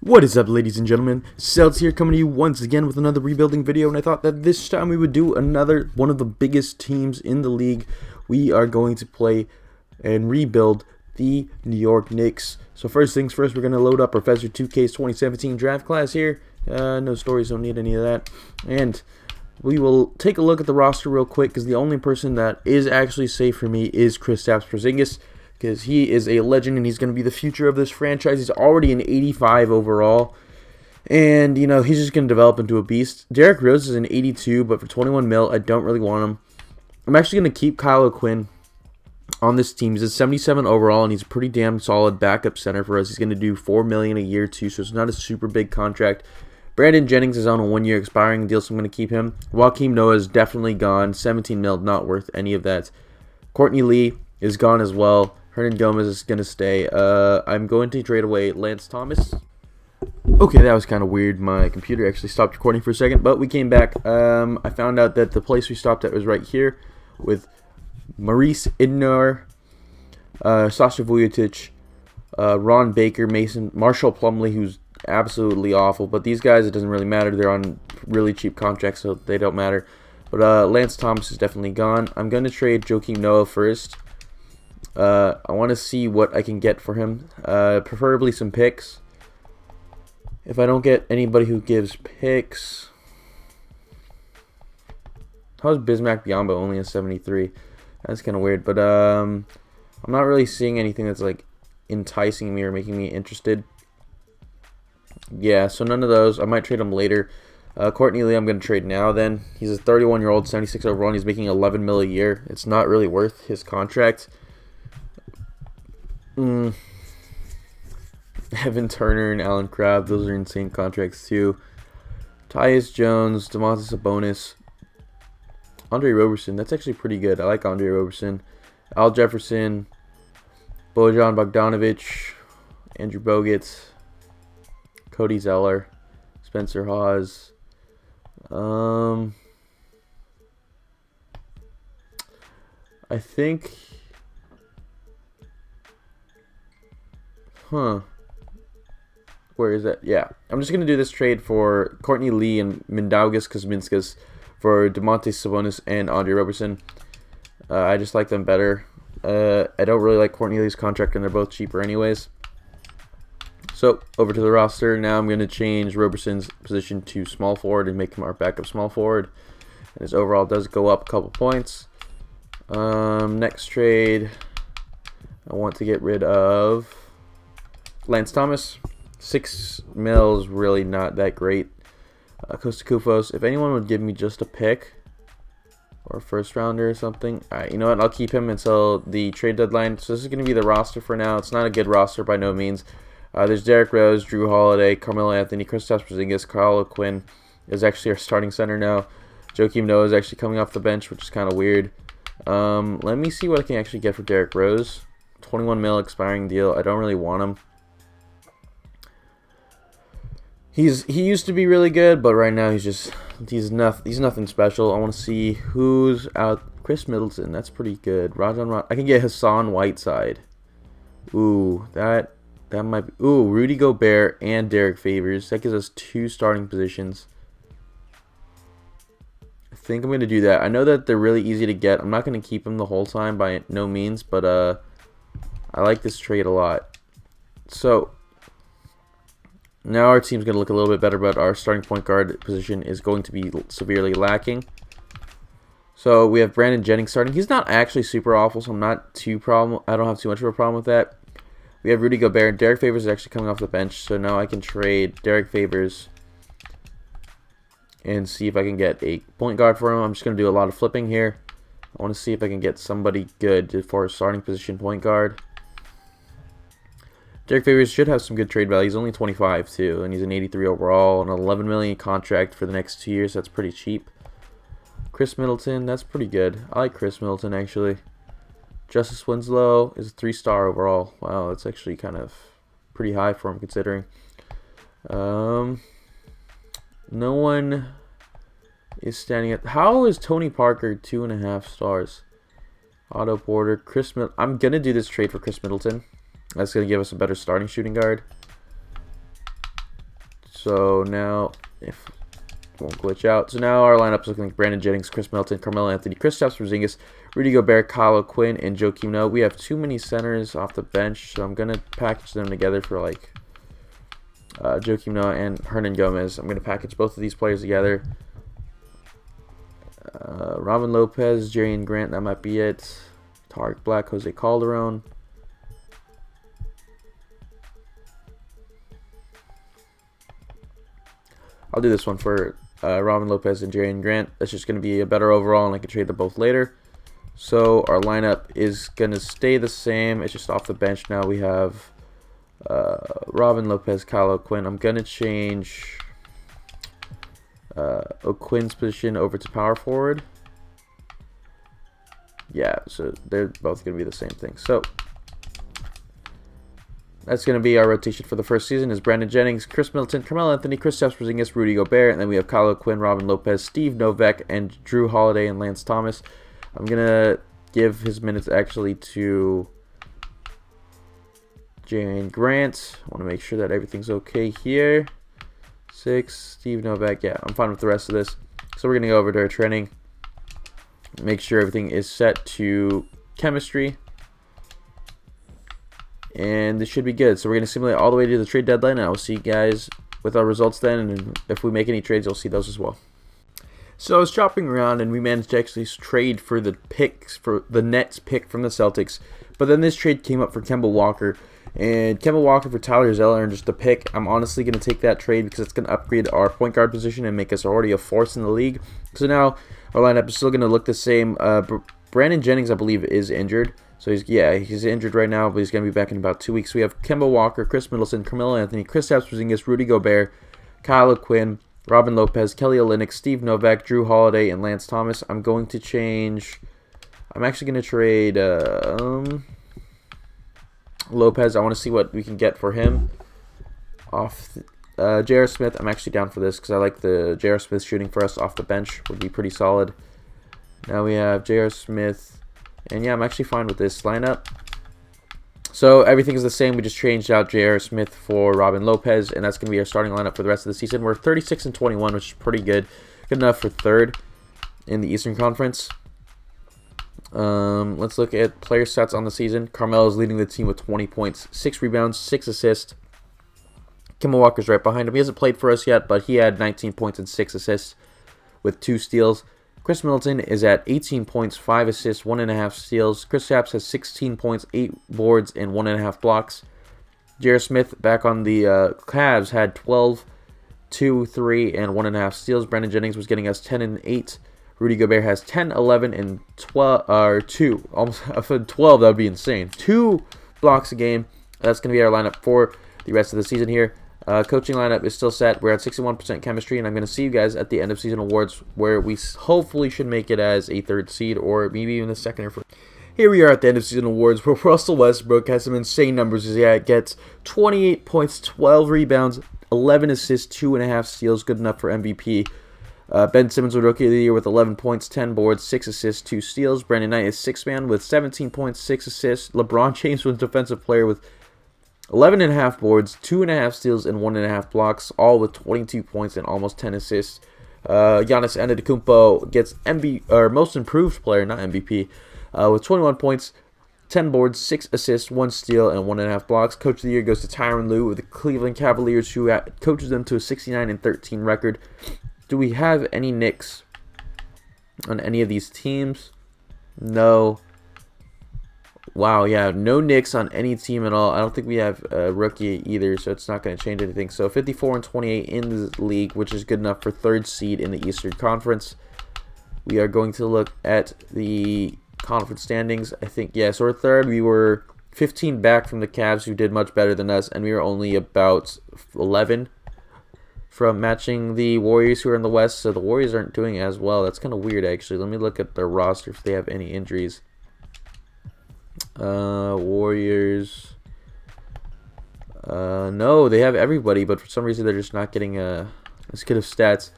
What is up, ladies and gentlemen? Celts here, coming to you once again with another rebuilding video, and I thought that this time we would do another one of the biggest teams in the league. We are going to play and rebuild the New York Knicks. So first things first, we're going to load up Professor 2K's 2017 draft class here. No stories, don't need any of that. And we will take a look at the roster real quick, because the only person that is actually safe for me is Kristaps Porzingis, because he is a legend and he's going to be the future of this franchise. He's already an 85 overall, and you know, he's just going to develop into a beast. Derrick Rose is an 82, but for 21 mil, I don't really want him. I'm actually going to keep Kyle O'Quinn on this team. He's a 77 overall, and he's a pretty damn solid backup center for us. He's going to do $4 million a year too, so it's not a super big contract. Brandon Jennings is on a 1-year expiring deal, so I'm going to keep him. Joakim Noah is definitely gone. 17 mil, not worth any of that. Courtney Lee is gone as well. Hernan Gomez is going to stay. I'm going to trade away Lance Thomas. Okay, that was kind of weird. My computer actually stopped recording for a second, but we came back. I found out that the place we stopped at was right here with Maurice Idnor, Sasha Vujacic, Ron Baker, Marshall Plumlee, who's absolutely awful. But these guys, it doesn't really matter. They're on really cheap contracts, so they don't matter. But Lance Thomas is definitely gone. I'm going to trade Joakim Noah first. I want to see what I can get for him. Preferably some picks. If I don't get anybody who gives picks... How's Bismack Biyombo only a 73? That's kind of weird. But I'm not really seeing anything that's like enticing me or making me interested. Yeah, so none of those. I might trade him later. Courtney Lee, I'm going to trade now then. He's a 31-year-old, 76 overall, and he's making 11 mil a year. It's not really worth his contract. Evan Turner and Alan Crabb, those are insane contracts too. Tyus Jones, Domantas Sabonis, Andre Roberson, that's actually pretty good. I like Andre Roberson. Al Jefferson, Bojan Bogdanovic, Andrew Bogut, Cody Zeller, Spencer Hawes. I think... Where is that? Yeah. I'm just going to do this trade for Courtney Lee and Mindaugas Kuzminskas for Domantas Sabonis and Andre Roberson. I just like them better. I don't really like Courtney Lee's contract, and they're both cheaper anyways. So, over to the roster. Now I'm going to change Roberson's position to small forward and make him our backup small forward. And his overall does go up a couple points. Next trade, I want to get rid of Lance Thomas. 6 mil is really not that great. Costa Kufos, if anyone would give me just a pick or a first rounder or something, alright, you know what, I'll keep him until the trade deadline. So this is going to be the roster for now. It's not a good roster by no means. There's Derrick Rose, Drew Holiday, Carmelo Anthony, Kristaps Porzingis, Kyle O'Quinn is actually our starting center now. Joakim Noah is actually coming off the bench, which is kind of weird. Let me see what I can actually get for Derrick Rose. 21 mil expiring deal. I don't really want him. He used to be really good, but right now he's nothing special. I want to see who's out. Chris Middleton, that's pretty good. I can get Hassan Whiteside. Ooh, that might be. Ooh, Rudy Gobert and Derek Favors. That gives us 2 starting positions. I think I'm gonna do that. I know that they're really easy to get. I'm not gonna keep them the whole time by no means, but I like this trade a lot. So now our team's going to look a little bit better, but our starting point guard position is going to be severely lacking. So we have Brandon Jennings starting. He's not actually super awful, so I don't have too much of a problem with that. We have Rudy Gobert, and Derek Favors is actually coming off the bench, so now I can trade Derek Favors and see if I can get a point guard for him. I'm just going to do a lot of flipping here. I want to see if I can get somebody good for a starting position point guard. Derek Favors should have some good trade value. He's only 25 too, and he's an 83 overall, an 11 million contract for the next 2 years. That's pretty cheap. Chris Middleton, that's pretty good. I like Chris Middleton actually. Justice Winslow is a 3-star overall. Wow, that's actually kind of pretty high for him considering. No one is standing at. How is Tony Parker 2.5 stars? Otto Porter, Chris Middleton. I'm gonna do this trade for Chris Middleton. That's going to give us a better starting shooting guard. So now, if it won't glitch out. So now our lineup is looking like Brandon Jennings, Chris Middleton, Carmelo Anthony, Kristaps Porzingis, Rudy Gobert, Kyle O'Quinn, and Joakim Noah. We have too many centers off the bench, so I'm going to package them together for like Joakim Noah and Hernan Gomez. I'm going to package both of these players together. Robin Lopez, Jarian Grant, that might be it. Tariq Black, Jose Calderon. I'll do this one for Robin Lopez and Jarian Grant. That's just going to be a better overall, and I can trade them both later. So our lineup is going to stay the same. It's just off the bench now. We have Robin Lopez, Kyle O'Quinn. I'm going to change O'Quinn's position over to power forward. Yeah, so they're both going to be the same thing. So that's going to be our rotation for the first season. Is Brandon Jennings, Chris Middleton, Carmelo Anthony, Kristaps Porzingis, Rudy Gobert, and then we have Kyle O'Quinn, Robin Lopez, Steve Novak, and Drew Holiday and Lance Thomas. I'm going to give his minutes actually to Jarian Grant. I want to make sure that everything's okay here. 6, Steve Novak. Yeah, I'm fine with the rest of this. So we're going to go over to our training. Make sure everything is set to chemistry. And this should be good. So we're going to simulate all the way to the trade deadline. And I will see you guys with our results then. And if we make any trades, you'll see those as well. So I was shopping around and we managed to actually trade for the picks, for the Nets pick from the Celtics. But then this trade came up for Kemba Walker. And Kemba Walker for Tyler Zeller and just a pick. I'm honestly going to take that trade because it's going to upgrade our point guard position and make us already a force in the league. So now our lineup is still going to look the same. Brandon Jennings, I believe, is injured. So he's injured right now, but he's going to be back in about 2 weeks. We have Kemba Walker, Chris Middleton, Carmelo Anthony, Kristaps Porzingis, Rudy Gobert, Kyle O'Quinn, Robin Lopez, Kelly Olynyk, Steve Novak, Drew Holiday, and Lance Thomas. I'm going to change. I'm actually going to trade Lopez. I want to see what we can get for him off J.R. Smith. I'm actually down for this because I like the J.R. Smith shooting for us off the bench. Would be pretty solid. Now we have J.R. Smith. And yeah, I'm actually fine with this lineup. So everything is the same. We just changed out J.R. Smith for Robin Lopez, and that's going to be our starting lineup for the rest of the season. We're 36-21, which is pretty good. Good enough for third in the Eastern Conference. Let's look at player stats on the season. Carmelo is leading the team with 20 points, 6 rebounds, 6 assists. Kemba Walker's right behind him. He hasn't played for us yet, but he had 19 points and 6 assists with 2 steals. Chris Middleton is at 18 points, 5 assists, 1.5 steals. Kristaps has 16 points, 8 boards, and 1.5 blocks. J.R. Smith back on the Cavs had 12, 2, 3, and 1.5 steals. Brandon Jennings was getting us 10 and 8. Rudy Gobert has 10, 11, and 12, 2. Almost 12, that would be insane. 2 blocks a game. That's going to be our lineup for the rest of the season here. Coaching lineup is still set. We're at 61% chemistry, and I'm going to see you guys at the end of season awards where we hopefully should make it as a 3rd seed or maybe even the 2nd or 1st. Here we are at the end of season awards where Russell Westbrook has some insane numbers. It gets 28 points, 12 rebounds, 11 assists, 2.5 steals, good enough for MVP. Ben Simmons was Rookie of the Year with 11 points, 10 boards, 6 assists, 2 steals. Brandon Knight is 6th man with 17 points, 6 assists. LeBron James was Defensive Player with 11.5 boards, 2.5 steals, and 1.5 blocks, all with 22 points and almost 10 assists. Giannis Antetokounmpo gets Most Improved Player, not MVP, with 21 points, 10 boards, 6 assists, 1 steal, and 1.5 blocks. Coach of the Year goes to Tyronn Lue with the Cleveland Cavaliers, who coaches them to a 69-13 record. Do we have any Knicks on any of these teams? No. Wow, yeah, no Knicks on any team at all. I don't think we have a rookie either, so it's not going to change anything. So 54-28 in the league, which is good enough for 3rd seed in the Eastern Conference. We are going to look at the conference standings. I think, yeah, so we're 3rd. We were 15 back from the Cavs, who did much better than us, and we were only about 11 from matching the Warriors, who are in the West. So the Warriors aren't doing as well. That's kind of weird, actually. Let me look at their roster if they have any injuries. Warriors. No, they have everybody, but for some reason they're just not getting as good of stats.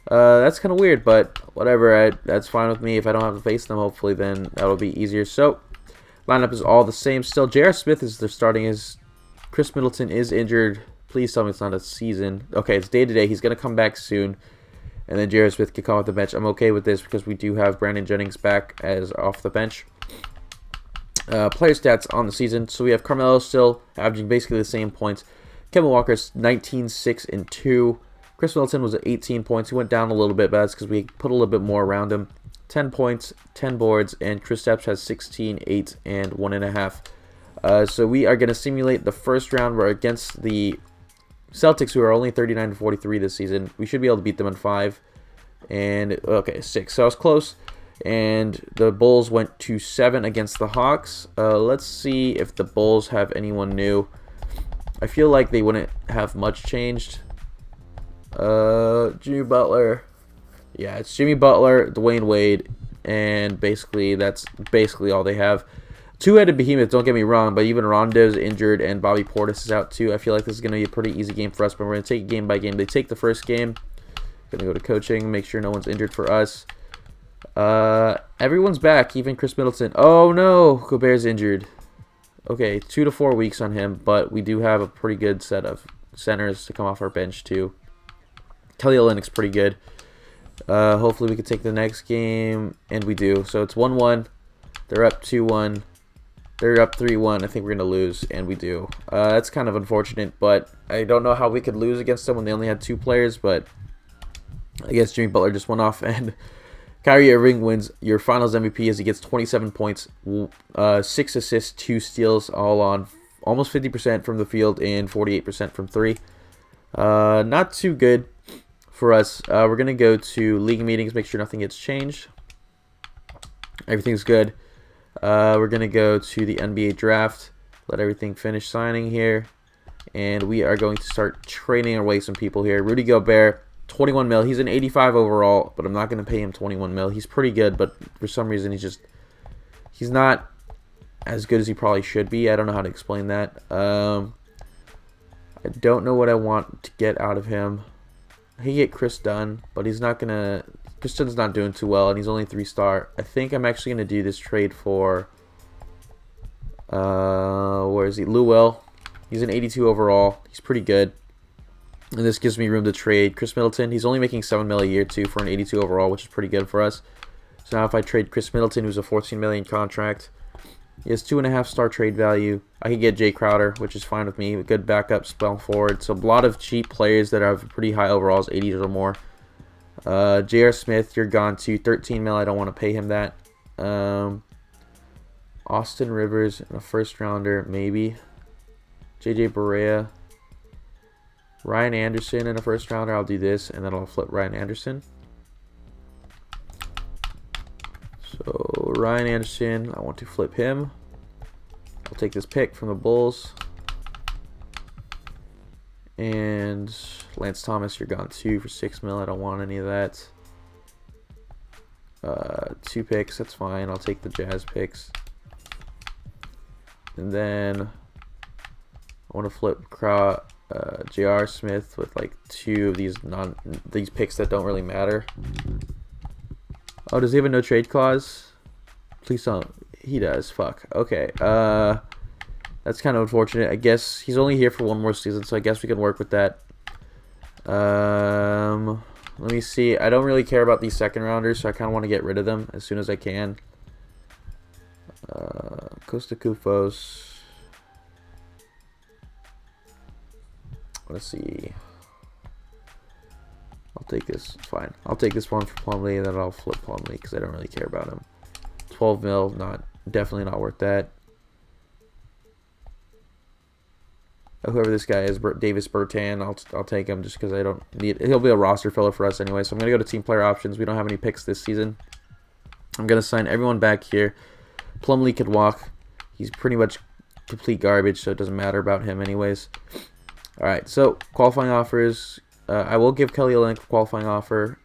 That's kind of weird, but whatever. That's fine with me. If I don't have to face them, hopefully, then that'll be easier. So, lineup is all the same still. J.R. Smith is their starting. Chris Middleton is injured. Please tell me it's not a season. Okay, it's day-to-day. He's going to come back soon. And then J.R. Smith can come off the bench. I'm okay with this because we do have Brandon Jennings back as off the bench. Player stats on the season. So we have Carmelo still averaging basically the same points. Kevin Walker's 19, 6, and 2. Chris Middleton was at 18 points. He went down a little bit, but that's because we put a little bit more around him. 10 points, 10 boards, and Chris Stapps has 16, 8, and 1.5. So we are going to simulate the first round. We're against the Celtics, who are only 39-43 this season. We should be able to beat them in 5. And, okay, 6. So I was close. And the Bulls went to 7 against the Hawks. Let's see if the Bulls have anyone new. I feel like they wouldn't have much changed. Jimmy Butler. Yeah, it's Jimmy Butler, Dwayne Wade, and basically that's basically all they have. Two-headed behemoth, don't get me wrong, but even Rondo's injured and Bobby Portis is out too. I feel like this is going to be a pretty easy game for us, but we're going to take it game by game. They take the first game. Going to go to coaching, make sure no one's injured for us. Everyone's back, even Chris Middleton. Oh no, Gobert's injured. Okay, 2 to 4 weeks on him, but we do have a pretty good set of centers to come off our bench too. Kelly Olynyk's pretty good. Hopefully we can take the next game, and we do. So it's 1-1. They're up 2-1. They're up 3-1. I think we're going to lose, and we do. That's kind of unfortunate, but I don't know how we could lose against them when they only had 2 players, but I guess Jimmy Butler just went off, and Kyrie Irving wins your finals MVP as he gets 27 points, 6 assists, 2 steals, all on almost 50% from the field and 48% from 3. Not too good for us. We're going to go to league meetings, make sure nothing gets changed. Everything's good. We're going to go to the NBA draft, let everything finish signing here, and we are going to start trading away some people here. Rudy Gobert, 21 mil. He's an 85 overall, but I'm not going to pay him 21 mil. He's pretty good, but for some reason he's not as good as he probably should be. I don't know how to explain that. I don't know what I want to get out of him. I can get Chris Dunn, but he's not going to... Chris Dunn's not doing too well, and he's only 3-star. I think I'm actually going to do this trade for... where is he? Lou Will. He's an 82 overall. He's pretty good. And this gives me room to trade Chris Middleton. He's only making 7 mil a year, too, for an 82 overall, which is pretty good for us. So now if I trade Chris Middleton, who's a 14 million contract, he has 2.5-star trade value. I could get Jay Crowder, which is fine with me. A good backup spell forward. So a lot of cheap players that have pretty high overalls, 80s or more. J.R. Smith, you're gone to 13 mil. I don't want to pay him that. Austin Rivers in a first rounder, maybe. J.J. Barea. Ryan Anderson in a first rounder. I'll do this, and then I'll flip Ryan Anderson. So Ryan Anderson, I want to flip him. I'll take this pick from the Bulls. And Lance Thomas, you're gone too for 6 mil. I don't want any of that. 2 picks, that's fine. I'll take the Jazz picks. And then I want to flip J.R. Smith with like 2 of these picks that don't really matter. Oh, does he have a no trade clause? Please don't. He does. Fuck. Okay. That's kind of unfortunate. I guess he's only here for 1 more season, so I guess we can work with that. Let me see. I don't really care about these second rounders, so I kind of want to get rid of them as soon as I can. Costa Kufos. Let's see. I'll take this. Fine. I'll take this one for Plumlee, and then I'll flip Plumlee because I don't really care about him. 12 mil, definitely not worth that. Whoever this guy is, Davis Bertan, I'll take him just because I don't need. He'll be a roster filler for us anyway. So I'm gonna go to team player options. We don't have any picks this season. I'm gonna sign everyone back here. Plumlee could walk. He's pretty much complete garbage, so it doesn't matter about him anyways. All right, so qualifying offers. I will give Kelly Olynyk a qualifying offer.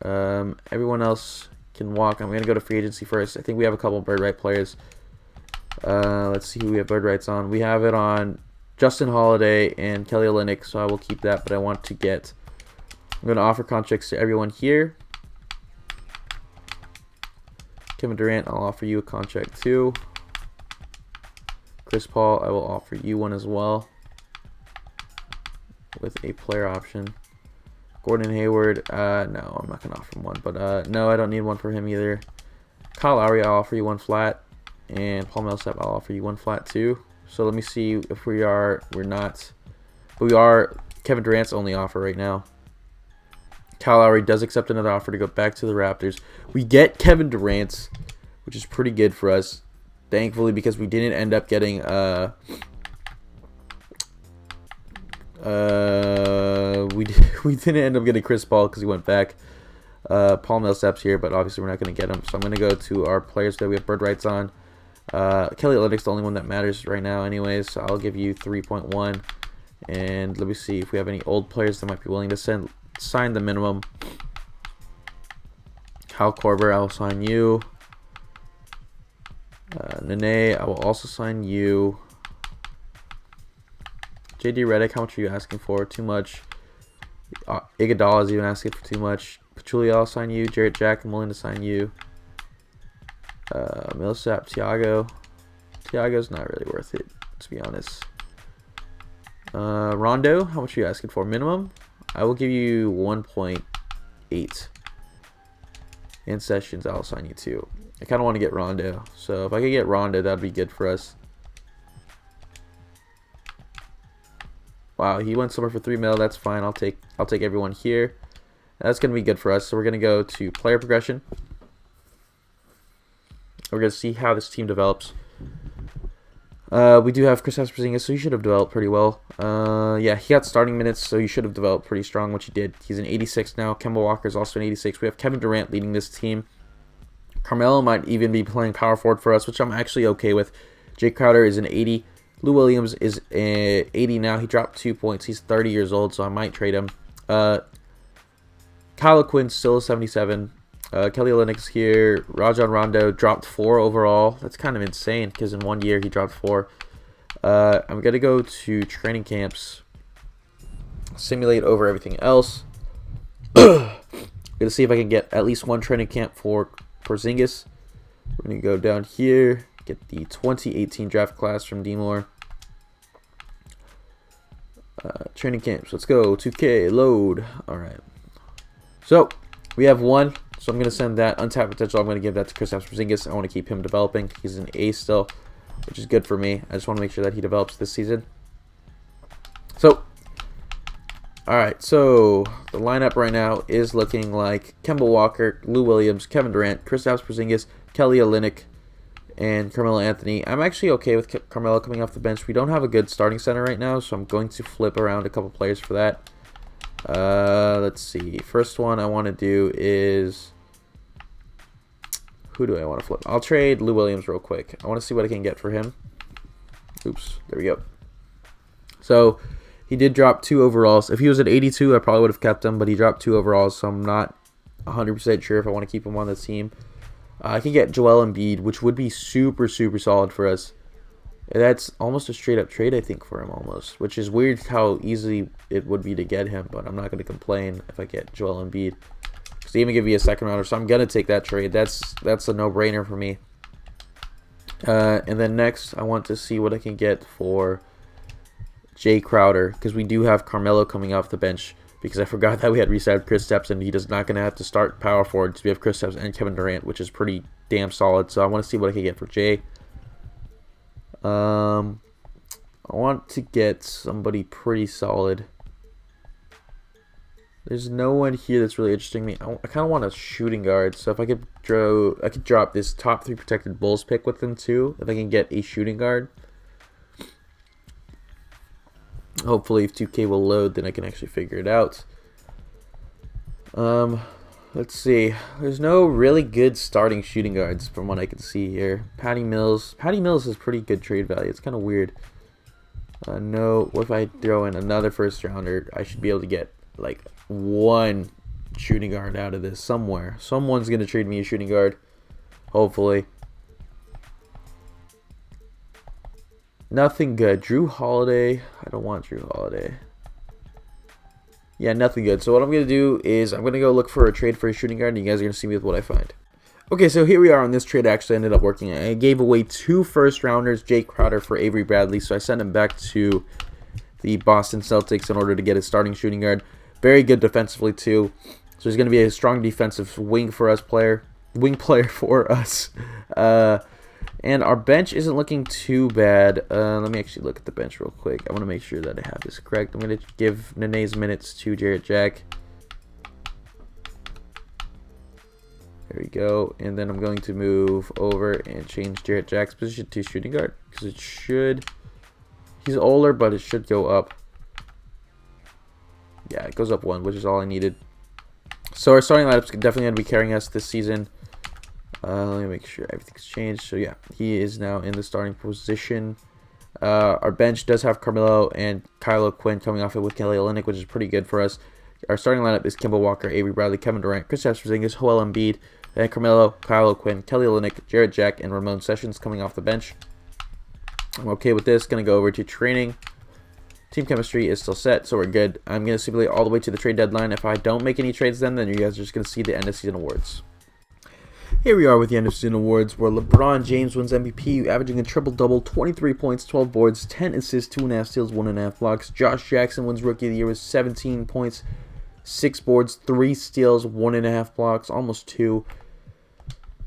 Everyone else can walk. I'm going to go to free agency first. I think we have a couple of bird right players. Let's see who we have bird rights on. We have it on Justin Holiday and Kelly Olynyk, so I will keep that, but I want to get... I'm going to offer contracts to everyone here. Kevin Durant, I'll offer you a contract too. Chris Paul, I will offer you one as well. with a player option. Gordon Hayward, no, I'm not going to offer him one. But no, I don't need one for him either. Kyle Lowry, I'll offer you one flat. And Paul Millsap, I'll offer you one flat too. So let me see if we're not. But we are. Kevin Durant's only offer right now. Kyle Lowry does accept another offer to go back to the Raptors. We get Kevin Durant, which is pretty good for us. Thankfully, because we didn't end up getting we didn't end up getting Chris Paul because he went back. Paul Millsap's here, but obviously we're not going to get him. So I'm going to go to our players that we have bird rights on. Kelly Olynyk's the only one that matters right now anyways, so I'll give you 3.1. And let me see if we have any old players that might be willing to sign the minimum. Kyle Korver, I will sign you. Nene, I will also sign you. JD Redick, how much are you asking for? Too much. Iguodala is even asking for too much. Pachulia, I'll sign you. Jarrett Jack, I'm willing to sign you. Millsap, Tiago's not really worth it, to be honest. Rondo, how much are you asking for? Minimum? I will give you 1.8. And Sessions, I'll sign you too. I kind of want to get Rondo, so if I could get Rondo, that'd be good for us. Wow, he went somewhere for 3 mil. That's fine. I'll take everyone here. That's gonna be good for us. So we're gonna go to player progression. We're gonna see how this team develops. We do have Kristaps Porzingis, so he should have developed pretty well. Yeah, he got starting minutes, so he should have developed pretty strong, which he did. He's an 86 now. Kemba Walker's also an 86. We have Kevin Durant leading this team. Carmelo might even be playing power forward for us, which I'm actually okay with. Jay Crowder is an 80. Lou Williams is 80 now. He dropped 2 points. He's 30 years old, so I might trade him. Kyle Quinn's still a 77. Kelly Olynyk's here. Rajon Rondo dropped 4 overall. That's kind of insane because in 1 year he dropped 4. I'm going to go to training camps. Simulate over everything else. Going to see if I can get at least 1 training camp for Porzingis. We're going to go down here. Get the 2018 draft class from D-Moore. Training camps. Let's go. 2K. Load. All right. So, we have 1. So, I'm going to send that untapped potential. I'm going to give that to Kristaps Porzingis. I want to keep him developing. He's an A still, which is good for me. I just want to make sure that he develops this season. So, all right. So, the lineup right now is looking like Kemba Walker, Lou Williams, Kevin Durant, Kristaps Porzingis, Kelly Olynyk, and Carmelo Anthony. I'm actually okay with Carmelo coming off the bench. We don't have a good starting center right now, so I'm going to flip around a couple players for that. Let's see. First one I want to do is... Who do I want to flip? I'll trade Lou Williams real quick. I want to see what I can get for him. Oops. There we go. So, he did drop 2 overalls. If he was at 82, I probably would have kept him, but he dropped 2 overalls, so I'm not 100% sure if I want to keep him on the team. I can get Joel Embiid, which would be super, super solid for us. That's almost a straight-up trade, I think, for him almost, which is weird how easy it would be to get him, but I'm not going to complain if I get Joel Embiid. Because they even give you a second rounder, so I'm going to take that trade. That's a no-brainer for me. And then next, I want to see what I can get for Jay Crowder, because we do have Carmelo coming off the bench. Because I forgot that we had reset Kristaps, and he does not going to have to start power forwards. We have Kristaps and Kevin Durant, which is pretty damn solid. So I want to see what I can get for Jay. I want to get somebody pretty solid. There's no one here that's really interesting me. I kind of want a shooting guard. So if I could drop this top 3 protected Bulls pick with them too. If I can get a shooting guard. Hopefully, if 2K will load, then I can actually figure it out. Let's see. There's no really good starting shooting guards from what I can see here. Patty Mills. Patty Mills has pretty good trade value. It's kind of weird. No. What if I throw in another first rounder? I should be able to get like 1 shooting guard out of this somewhere. Someone's going to trade me a shooting guard. Hopefully. Nothing good. Drew Holiday. I don't want Drew Holiday. Yeah, nothing good. So what I'm going to do is I'm going to go look for a trade for a shooting guard, and you guys are going to see me with what I find. Okay, so here we are on this trade. Actually ended up working. I gave away 2 first rounders, Jay Crowder for Avery Bradley. So I sent him back to the Boston Celtics in order to get a starting shooting guard. Very good defensively too. So he's going to be a strong defensive wing player for us. And our bench isn't looking too bad. Let me actually look at the bench real quick. I want to make sure that I have this correct. I'm going to give Nene's minutes to Jarrett Jack. There we go. And then I'm going to move over and change Jarrett Jack's position to shooting guard. Because it should... He's older, but it should go up. Yeah, it goes up 1, which is all I needed. So our starting lineup's definitely going to be carrying us this season. Let me make sure everything's changed. So yeah, he is now in the starting position. Our bench does have Carmelo and Kyle Quinn coming off it with Kelly Olynyk, which is pretty good for us. Our starting lineup is Kemba Walker, Avery Bradley, Kevin Durant, Kristaps Porzingis, Joel Embiid, and Carmelo, Kyle Quinn, Kelly Olynyk, Jarrett Jack, and Ramon Sessions coming off the bench. I'm okay with this. Going to go over to training. Team chemistry is still set, so we're good. I'm going to simulate all the way to the trade deadline. If I don't make any trades then you guys are just going to see the end of season awards. Here we are with the end of season awards, where LeBron James wins MVP, averaging a triple-double, 23 points, 12 boards, 10 assists, 2.5 steals, 1.5 blocks. Josh Jackson wins Rookie of the Year with 17 points, 6 boards, 3 steals, 1.5 blocks, almost 2.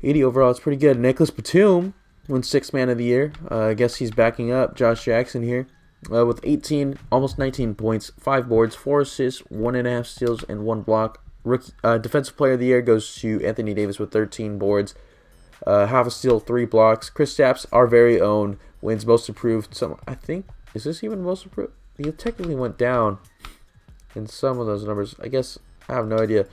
80 overall, it's pretty good. Nicholas Batum wins Sixth Man of the Year. I guess he's backing up Josh Jackson here. With 18, almost 19 points, 5 boards, 4 assists, 1.5 steals, and 1 block. Rookie, Defensive Player of the Year goes to Anthony Davis with 13 boards, half a steal, 3 blocks. Kristaps, our very own, wins Most Improved. I think, is this even Most Improved? He technically went down in some of those numbers. I guess, I have no idea.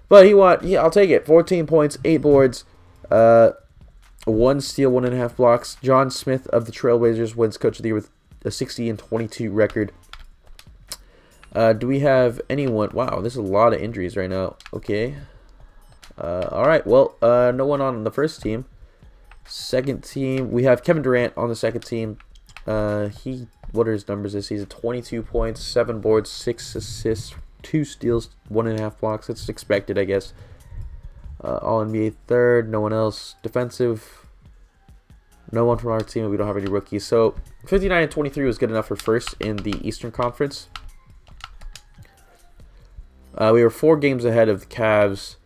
But he won, yeah, I'll take it. 14 points, 8 boards, 1 steal, 1.5 blocks. John Smith of the Trailblazers wins Coach of the Year with a 60-22 record. Do we have anyone? Wow, there's a lot of injuries right now. Okay. Alright, well, no one on the first team. Second team, we have Kevin Durant on the second team. What are his numbers this season? 22 points, 7 boards, 6 assists, 2 steals, 1.5 blocks. It's expected, I guess. All NBA third, no one else. Defensive, no one from our team. We don't have any rookies. So 59-23 was good enough for first in the Eastern Conference. We were 4 games ahead of the Cavs.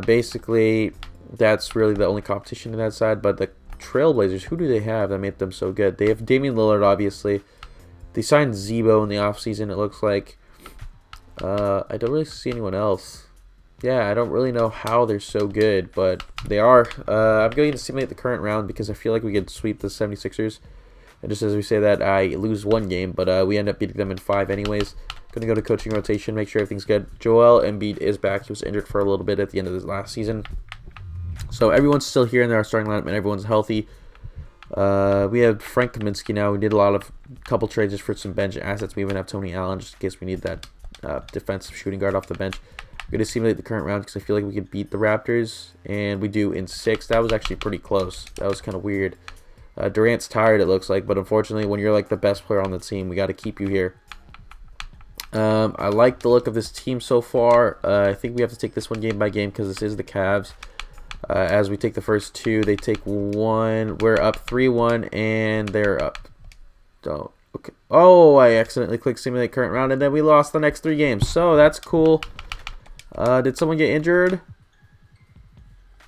Basically, that's really the only competition in that side. But the Trailblazers, who do they have that made them so good? They have Damian Lillard, obviously. They signed Zebo in the offseason, it looks like. I don't really see anyone else. Yeah, I don't really know how they're so good, but they are. I'm going to simulate the current round because I feel like we could sweep the 76ers. And just as we say that, I lose 1 game, but we end up beating them in 5 anyways. Going to go to coaching rotation, make sure everything's good. Joel Embiid is back. He was injured for a little bit at the end of this last season. So everyone's still here in our starting lineup, and everyone's healthy. We have Frank Kaminsky now. We did a couple trades just for some bench assets. We even have Tony Allen just in case we need that defensive shooting guard off the bench. I'm going to simulate the current round because I feel like we could beat the Raptors, and we do in 6. That was actually pretty close. That was kind of weird. Durant's tired, it looks like, but unfortunately, when you're like the best player on the team, we got to keep you here. I like the look of this team so far. I think we have to take this one game by game because this is the Cavs. As we take the first 2, they take 1. We're up 3-1, and they're up. Oh, okay. Oh, I accidentally clicked simulate current round, and then we lost the next 3 games. So that's cool. Did someone get injured?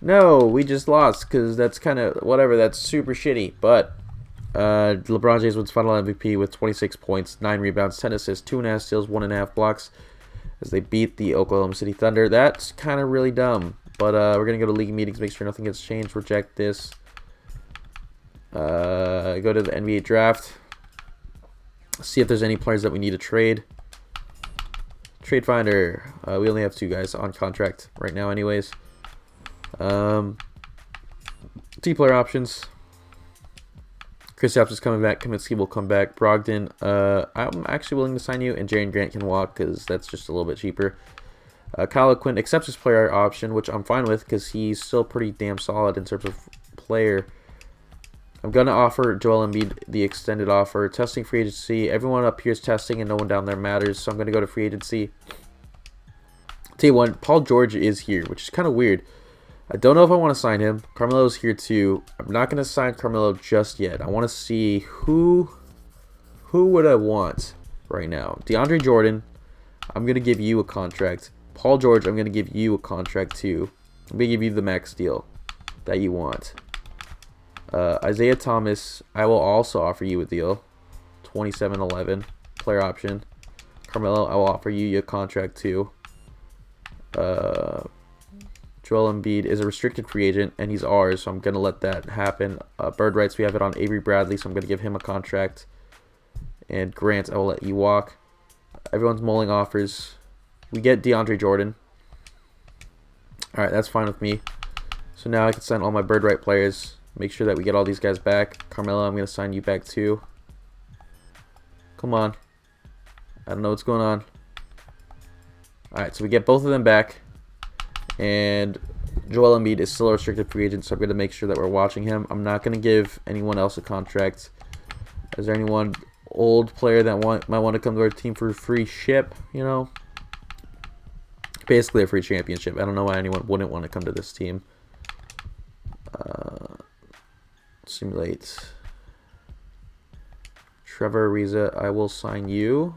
No, we just lost because that's kind of whatever. That's super shitty. But LeBron James wins Final MVP with 26 points, 9 rebounds, 10 assists, 2.5 steals, 1.5 blocks as they beat the Oklahoma City Thunder. That's kind of really dumb. But we're going to go to league meetings, make sure nothing gets changed, reject this. Go to the NBA draft. See if there's any players that we need to trade. Trade finder. We only have 2 guys on contract right now anyways. T-player options. Kristaps is coming back. Kaminsky will come back. Brogdon, I'm actually willing to sign you. And Jaren Grant can walk because that's just a little bit cheaper. Kyle Quinn accepts his player option, which I'm fine with because he's still pretty damn solid in terms of player. I'm going to offer Joel Embiid the extended offer. Testing free agency. Everyone up here is testing and no one down there matters. So I'm going to go to free agency. Tell you what, Paul George is here, which is kind of weird. I don't know if I want to sign him. Carmelo's here too. I'm not going to sign Carmelo just yet. I want to see who would I want. right now. DeAndre Jordan, I'm going to give you a contract. Paul George, I'm going to give you a contract too. I'm going to give you the max deal that you want. Isaiah Thomas, I will also offer you a deal. 27-11, player option. Carmelo, I will offer you your contract too. Joel Embiid is a restricted free agent, and he's ours, so I'm going to let that happen. Bird rights, we have it on Avery Bradley, so I'm going to give him a contract. And Grant, I will let you walk. Everyone's mulling offers. We get DeAndre Jordan. Alright, that's fine with me. So now I can sign all my bird right players. Make sure that we get all these guys back. Carmelo, I'm going to sign you back too. Come on. I don't know what's going on. Alright, so we get both of them back. And Joel Embiid is still a restricted free agent, so I'm going to make sure that we're watching him. I'm not going to give anyone else a contract. Is there anyone old player that might want to come to our team for a free ship, you know? Basically a free championship. I don't know why anyone wouldn't want to come to this team. Simulate. Trevor Ariza, I will sign you.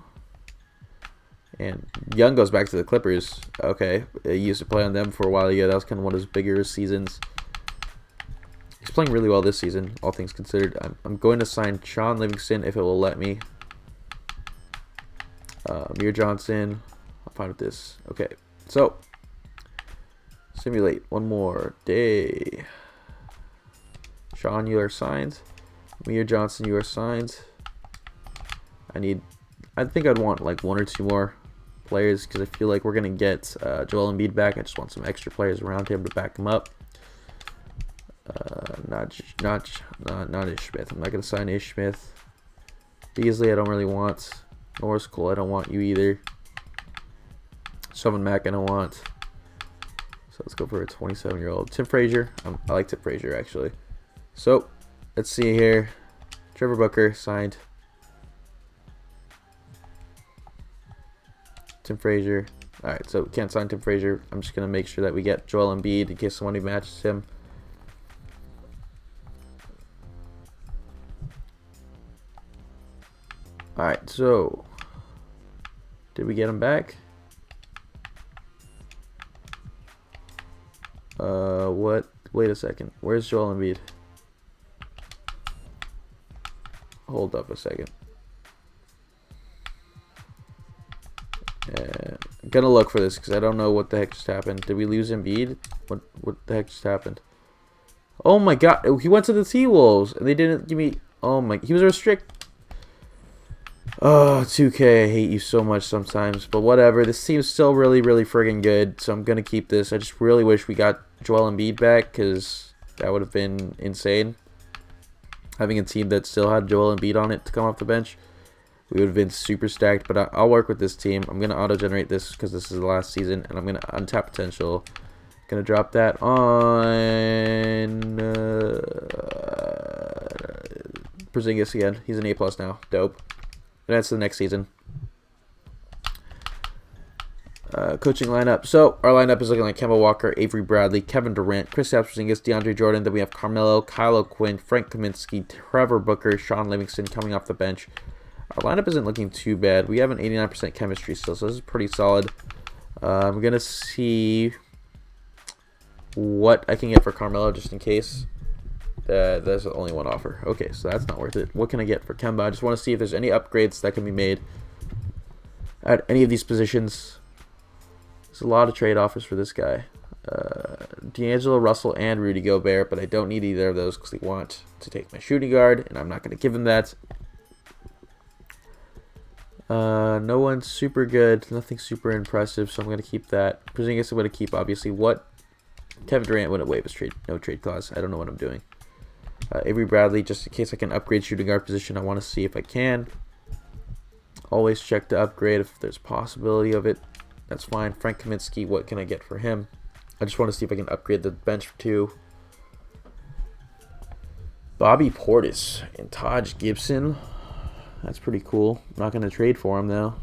And Young goes back to the Clippers. Okay, he used to play on them for a while. Yeah, that was kind of one of his bigger seasons. He's playing really well this season, all things considered. I'm going to sign Sean Livingston if it will let me. Amir Johnson. I'm fine with this. Okay, so simulate one more day. Sean, you are signed. Amir Johnson, you are signed. I think I'd want like one or two more players because I feel like we're gonna get Joel Embiid back. I just want some extra players around him to back him up. Not Ish Smith. I'm not gonna sign Ish Smith. Beasley, I don't really want. Norris Cole, I don't want you either. Shelvin Mack, I don't want. So let's go for a 27-year-old. Tim Frazier. I like Tim Frazier actually. So let's see here. Trevor Booker signed. Tim Frazier. Alright, so we can't sign Tim Frazier. I'm just going to make sure that we get Joel Embiid in case somebody matches him. Alright, so did we get him back? What? Wait a second. Where's Joel Embiid? Hold up a second. I'm gonna look for this because I don't know what the heck just happened. Did we lose Embiid? What the heck just happened? Oh my god, he went to the T-Wolves and they didn't give me. Oh my, he was a restrict. Oh, 2K, I hate you so much sometimes, but whatever. This team's still really friggin' good, so I'm gonna keep this. I just really wish we got Joel Embiid back because that would have been insane. Having a team that still had Joel Embiid on it to come off the bench. We would have been super stacked, but I'll work with this team. I'm going to auto-generate this because this is the last season, and I'm going to untap potential. Going to drop that on Porzingis again. He's an A+ now. Dope. And that's the next season. Coaching lineup. So our lineup is looking like Kemba Walker, Avery Bradley, Kevin Durant, Kristaps Porzingis, DeAndre Jordan. Then we have Carmelo, Kyle O'Quinn, Frank Kaminsky, Trevor Booker, Sean Livingston coming off the bench. Our lineup isn't looking too bad. We have an 89% chemistry still, so this is pretty solid. I'm going to see what I can get for Carmelo just in case. That's the only one offer. Okay, so that's not worth it. What can I get for Kemba? I just want to see if there's any upgrades that can be made at any of these positions. There's a lot of trade offers for this guy. D'Angelo Russell and Rudy Gobert, but I don't need either of those because they want to take my shooting guard, and I'm not going to give him that. No one's super good. Nothing super impressive, so I'm going to keep that. Porzingis I'm going to keep, obviously. What? Kevin Durant wouldn't waive his trade. No trade clause. I don't know what I'm doing. Avery Bradley, just in case I can upgrade shooting guard position. I want to see if I can. Always check to upgrade if there's possibility of it. That's fine. Frank Kaminsky, what can I get for him? I just want to see if I can upgrade the bench too. Bobby Portis and Taj Gibson. That's pretty cool. I'm not going to trade for him though.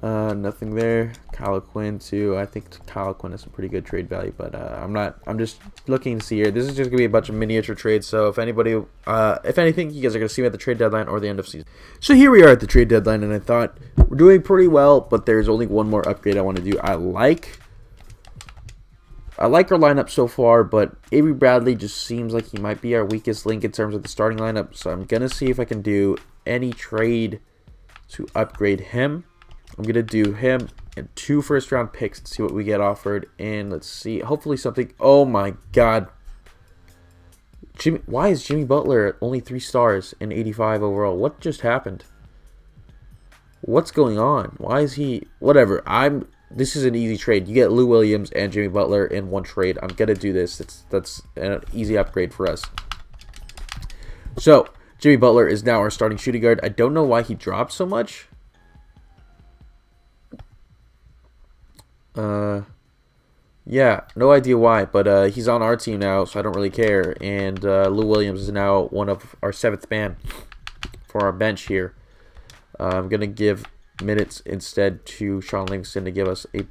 Nothing there. Kyle Quinn too. I think Kyle Quinn has some pretty good trade value, but I'm just looking to see here. This is just gonna be a bunch of miniature trades. So if anybody, if anything, you guys are gonna see me at the trade deadline or the end of season. So here we are at the trade deadline, and I thought we're doing pretty well, but there's only one more upgrade I want to do. I like our lineup so far, but Avery Bradley just seems like he might be our weakest link in terms of the starting lineup. So I'm gonna see if I can do any trade to upgrade him. I'm going to do him and 2 first-round picks and see what we get offered. And let's see. Hopefully something. Oh, my God. Why is Jimmy Butler at only 3 stars and 85 overall? What just happened? What's going on? Why is he... Whatever. This is an easy trade. You get Lou Williams and Jimmy Butler in one trade. I'm going to do this. That's an easy upgrade for us. So, Jimmy Butler is now our starting shooting guard. I don't know why he dropped so much. Yeah, no idea why, but he's on our team now, so I don't really care. And Lou Williams is now one of our 7th man for our bench here. I'm gonna give minutes instead to Sean Livingston to give us a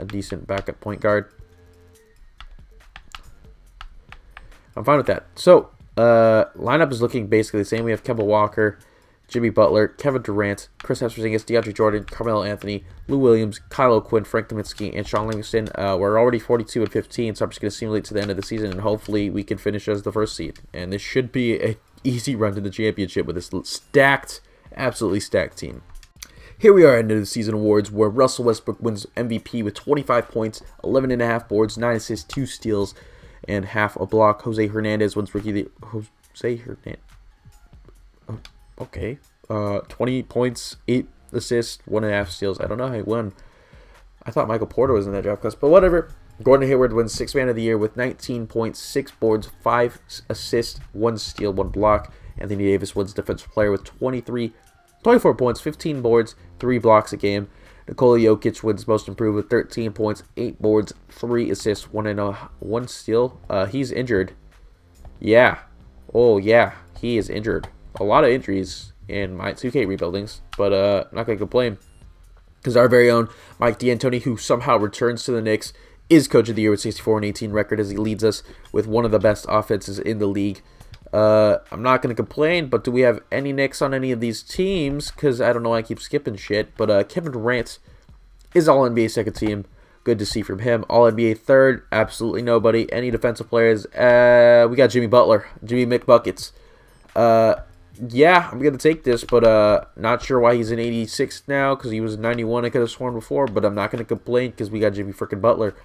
decent backup point guard. I'm fine with that. So lineup is looking basically the same. We have Kemba Walker, Jimmy Butler, Kevin Durant, Kristaps Porzingis, DeAndre Jordan, Carmelo Anthony, Lou Williams, Kyle Quinn, Frank Kaminsky, and Sean Livingston. We're already 42 and 15, so I'm just going to simulate to the end of the season, and hopefully we can finish as the 1st seed. And this should be an easy run to the championship with this stacked, absolutely stacked team. Here we are at the end of the season awards, where Russell Westbrook wins MVP with 25 points, 11.5 boards, 9 assists, 2 steals, and half a block. Jose Hernandez wins Rookie of the... Jose Hernandez... Oh. Okay, 20 points, 8 assists, 1.5 steals. I don't know how he won. I thought Michael Porter was in that draft class, but whatever. Gordon Hayward wins 6th man of the year with 19 points, 6 boards, 5 assists, 1 steal, 1 block. Anthony Davis wins defensive player with 24 points, 15 boards, 3 blocks a game. Nikola Jokic wins most improved with 13 points, 8 boards, 3 assists, 1 steal. He's injured. Yeah. Oh, yeah. He is injured. A lot of injuries in my 2K rebuildings, but not going to complain because our very own Mike D'Antoni, who somehow returns to the Knicks, is Coach of the Year with 64 and 18 record as he leads us with one of the best offenses in the league. I'm not going to complain, but do we have any Knicks on any of these teams? Because I don't know why I keep skipping shit, but Kevin Durant is All-NBA 2nd team. Good to see from him. All-NBA 3rd, absolutely nobody. Any defensive players? We got Jimmy Butler, Jimmy McBuckets. Yeah, I'm going to take this, but not sure why he's an 86 now, because he was a 91, I could have sworn before, but I'm not going to complain because we got Jimmy freaking Butler.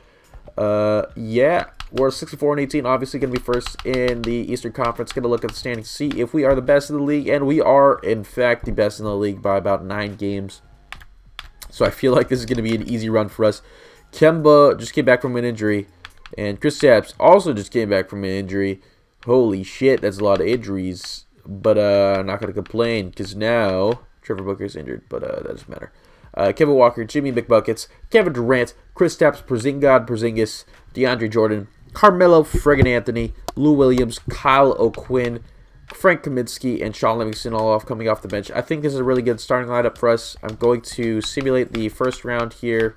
Yeah, we're 64 and 18, obviously going to be first in the Eastern Conference. Going to look at the standings, see if we are the best in the league, and we are, in fact, the best in the league by about 9 games. So I feel like this is going to be an easy run for us. Kemba just came back from an injury, and Kristaps also just came back from an injury. Holy shit, that's a lot of injuries. But I'm not going to complain because now Trevor Booker's injured, but that doesn't matter. Kevin Walker, Jimmy McBuckets, Kevin Durant, Kristaps Porzingis, DeAndre Jordan, Carmelo friggin' Anthony, Lou Williams, Kyle O'Quinn, Frank Kaminsky, and Sean Livingston all coming off the bench. I think this is a really good starting lineup for us. I'm going to simulate the 1st round here.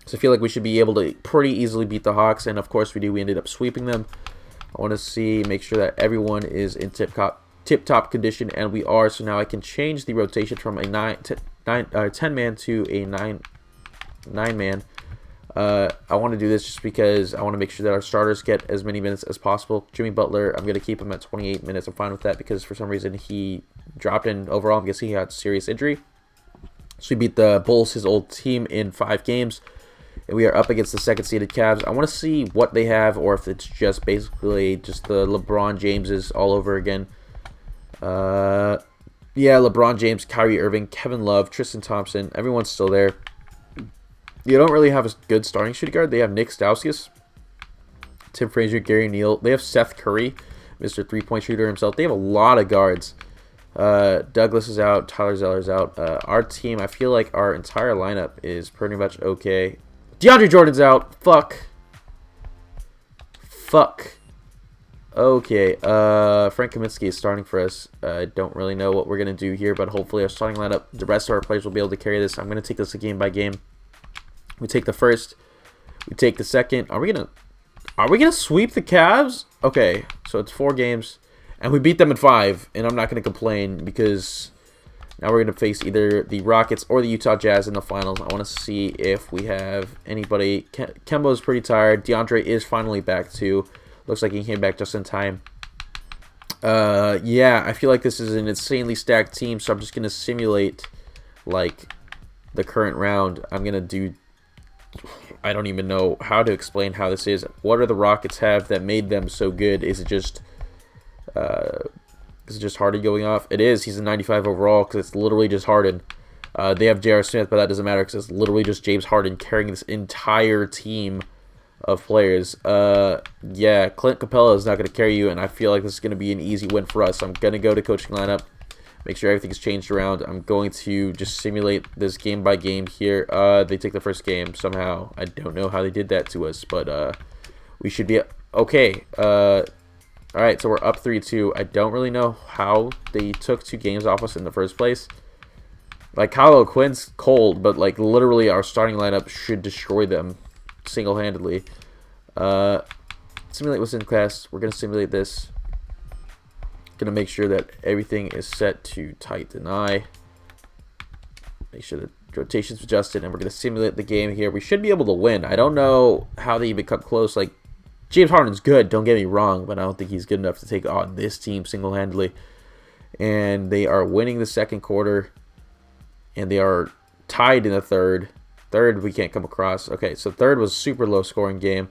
So I feel like we should be able to pretty easily beat the Hawks, and of course we do. We ended up sweeping them. I want to make sure that everyone is in tip-top condition, and we are. So now I can change the rotation from a 10-man to a 9-man. I want to do this just because I want to make sure that our starters get as many minutes as possible. Jimmy Butler, I'm going to keep him at 28 minutes. I'm fine with that because for some reason he dropped in overall. I'm guessing he had serious injury. So he beat the Bulls, his old team, in 5 games. And we are up against the 2nd-seeded Cavs. I want to see what they have, or if it's just basically just the LeBron Jameses all over again. Yeah, LeBron James, Kyrie Irving, Kevin Love, Tristan Thompson. Everyone's still there. You don't really have a good starting shooting guard. They have Nick Stauskas, Tim Frazier, Gary Neal. They have Seth Curry, Mr. Three-point shooter himself. They have a lot of guards. Douglas is out. Tyler Zeller's out. Our team, I feel like our entire lineup is pretty much okay. DeAndre Jordan's out. Fuck. Okay, Frank Kaminsky is starting for us. I don't really know what we're going to do here, but hopefully our starting lineup, the rest of our players will be able to carry this. I'm going to take this game by game. We take the first. We take the second. Are we gonna sweep the Cavs? Okay, so it's 4 games, and we beat them in 5, and I'm not going to complain because now we're going to face either the Rockets or the Utah Jazz in the finals. I want to see if we have anybody. Kemba's pretty tired. DeAndre is finally back too. Looks like he came back just in time. Yeah, I feel like this is an insanely stacked team, so I'm just going to simulate, like, the current round. I'm going to do... I don't even know how to explain how this is. What do the Rockets have that made them so good? Is it just Harden going off? It is. He's a 95 overall because it's literally just Harden. They have J.R. Smith, but that doesn't matter because it's literally just James Harden carrying this entire team of players. Yeah, Clint Capella is not going to carry you, and I feel like this is going to be an easy win for us. I'm going to go to coaching lineup, make sure everything's changed around. I'm going to just simulate this game by game here. They take the first game somehow. I don't know how they did that to us, but we should be okay. All right, so we're up 3-2. I don't really know how they took 2 games off us in the first place. Like, Kyle Quinn's cold, but like literally our starting lineup should destroy them single-handedly. Simulate what's in class. We're gonna simulate this. Gonna make sure that everything is set to tight deny. Make sure the rotation's adjusted, and we're gonna simulate the game here. We should be able to win. I don't know how they even cut close. Like, James Harden's good, don't get me wrong, but I don't think he's good enough to take on this team single-handedly. And they are winning the second quarter, and they are tied in the third. Third, we can't come across. Okay, so third was a super low-scoring game.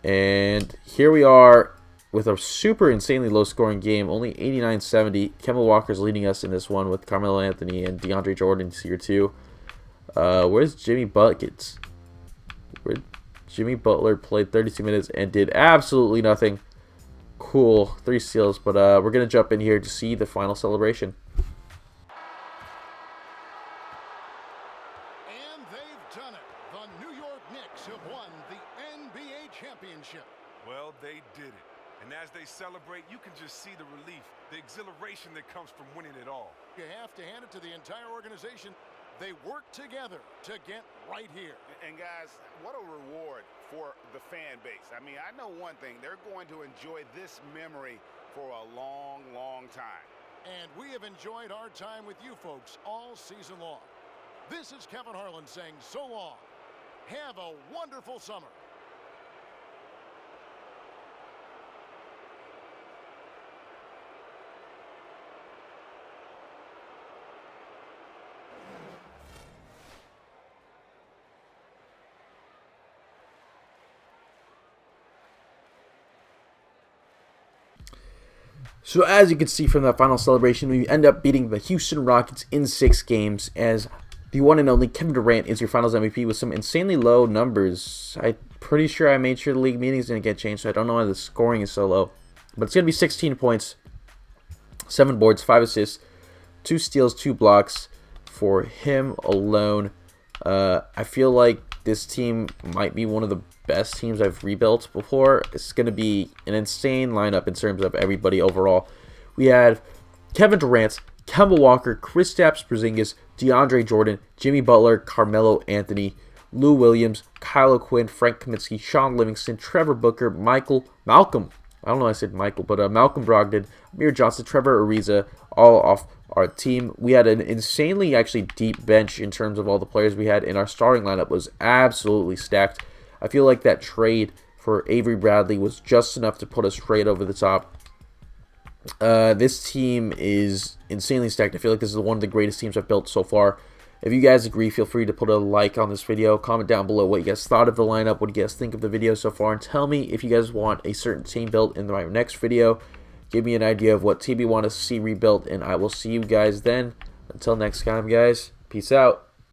And here we are with a super insanely low-scoring game, only 89-70. Kemba Walker's leading us in this one with Carmelo Anthony and DeAndre Jordan's here too. Where's Jimmy Buckets? Jimmy Butler played 32 minutes and did absolutely nothing. Cool, 3 steals, but we're going to jump in here to see the final celebration. And they've done it. The New York Knicks have won the NBA championship. Well, they did it. And as they celebrate, you can just see the relief, the exhilaration that comes from winning it all. You have to hand it to the entire organization. They work together to get right here. And guys, what a reward for the fan base. I mean, I know one thing. They're going to enjoy this memory for a long, long time. And we have enjoyed our time with you folks all season long. This is Kevin Harlan saying so long. Have a wonderful summer. So as you can see from that final celebration, we end up beating the Houston Rockets in 6 games as the one and only Kevin Durant is your finals MVP with some insanely low numbers. I'm pretty sure I made sure the league meetings didn't get changed, so I don't know why the scoring is so low. But it's going to be 16 points, 7 boards, 5 assists, 2 steals, 2 blocks for him alone. I feel like this team might be one of the best teams I've rebuilt before. It's going to be an insane lineup in terms of everybody overall. We had Kevin Durant, Kemba Walker, Kristaps Porzingis, DeAndre Jordan, Jimmy Butler, Carmelo Anthony, Lou Williams, Kyle O'Quinn, Frank Kaminsky, Sean Livingston, Trevor Booker, Malcolm. I don't know why I said Michael, but Malcolm Brogdon, Amir Johnson, Trevor Ariza, all off our team. We had an insanely actually deep bench in terms of all the players we had, and our starting lineup was absolutely stacked. I feel like that trade for Avery Bradley was just enough to put us straight over the top. This team is insanely stacked. I feel like this is one of the greatest teams I've built so far. If you guys agree, feel free to put a like on this video. Comment down below what you guys thought of the lineup, what you guys think of the video so far, and tell me if you guys want a certain team built in my next video. Give me an idea of what team you want to see rebuilt, and I will see you guys then. Until next time, guys, peace out.